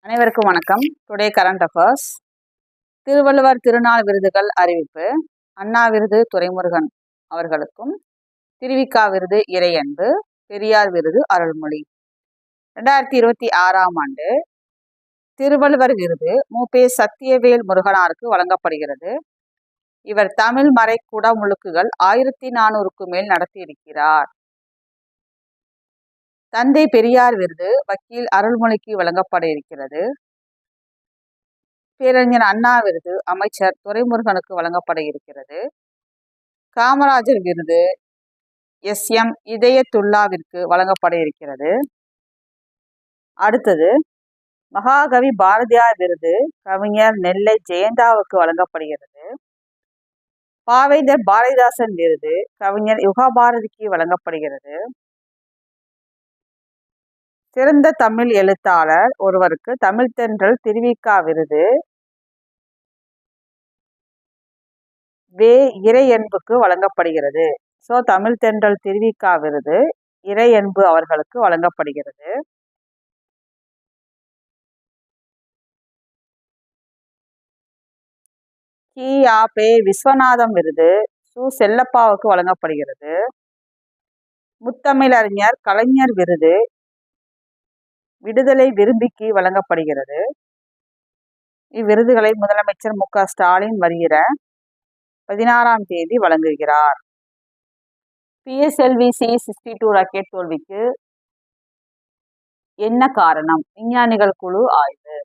அனைவருக்கும் வணக்கம். Today current affairs. Thiruvalluvar திருநாள் விருதுகள் அறிவிப்பு. அண்ணா விருது துரைமுருகன் அவர்களுக்கும், திருவிக்கா விருது இறையன்பு, பெரியார் விருது அருள்மொழி. 2026ஆம் ஆண்டு திருவள்ளுவர் விருது மு.பெ. சத்தியவேல் முருகனாருக்கு வழங்கப்படுகிறது. இவர் தமிழ் மறை குடமுழுக்குகள் 1400க்கு மேல் நடத்தியிருக்கிறார். தந்தை பெரியார் விருது வக்கீல் அருள்மொழிக்கு வழங்கப்பட இருக்கிறது. பேரறிஞர் அண்ணா விருது அமைச்சர் துரைமுருகனுக்கு வழங்கப்பட இருக்கிறது. காமராஜர் விருது எஸ்.எம். இதயத்துல்லாவிற்கு வழங்கப்பட இருக்கிறது. அடுத்தது மகாகவி பாரதியார் விருது கவிஞர் நெல்லை ஜெயந்தாவுக்கு வழங்கப்படுகிறது. பாவேந்தர் பாரதிதாசன் விருது கவிஞர் யுகபாரதிக்கு வழங்கப்படுகிறது. சிறந்த தமிழ் எழுத்தாளர் ஒருவருக்கு தமிழ்த்தென்றல் திருவிக்கா விருது வே. இறையன்புக்கு வழங்கப்படுகிறது. ஸோ தமிழ்த்தென்றல் திருவிக்கா விருது இறையன்பு அவர்களுக்கு வழங்கப்படுகிறது. கி.ஆ.பெ. விஸ்வநாதம் விருது சு. செல்லப்பாவுக்கு வழங்கப்படுகிறது. முத்தமிழறிஞர் கலைஞர் விருது விடுதலை விரும்பிக்கு வழங்கப்படுகிறது. இவ்விருதுகளை முதலமைச்சர் மு.க. ஸ்டாலின் வருகிற 16ஆம் தேதி வழங்குகிறார். PSLV C-62 ராக்கெட் தோல்விக்கு என்ன காரணம்? விஞ்ஞானிகள் குழு ஆய்வு.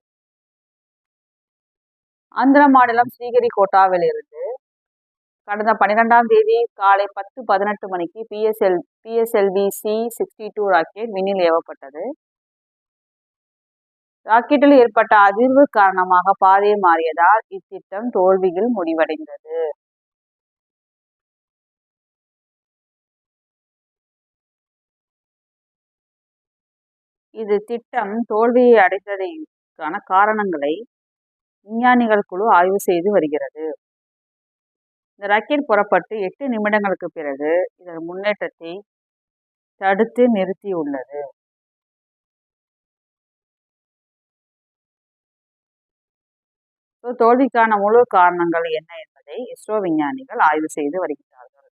ஆந்திர மாநிலம் ஸ்ரீஹரிகோட்டாவில் இருந்து கடந்த 12ஆம் தேதி காலை 10:18 மணிக்கு PSLV C-62 ராக்கெட் விண்ணில் ஏவப்பட்டது. ராக்கெட்டில் ஏற்பட்ட அதிர்வு காரணமாக பாதை மாறியதால் இத்திட்டம் தோல்வியில் முடிவடைந்தது. இது திட்டம் தோல்வியை அடைந்ததற்கான காரணங்களை விஞ்ஞானிகள் குழு ஆய்வு செய்து வருகிறது. இந்த ராக்கெட் புறப்பட்டு 8 நிமிடங்களுக்கு பிறகு இதன் முன்னேற்றத்தை தடுத்து நிறுத்தியுள்ளது. தோல்விக்கான முழு காரணங்கள் என்ன என்பதை இஸ்ரோ விஞ்ஞானிகள் ஆய்வு செய்து வருகிறார்கள்.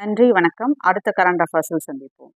நன்றி, வணக்கம். அடுத்த கரண்ட் அஃபேர்ஸில் சந்திப்போம்.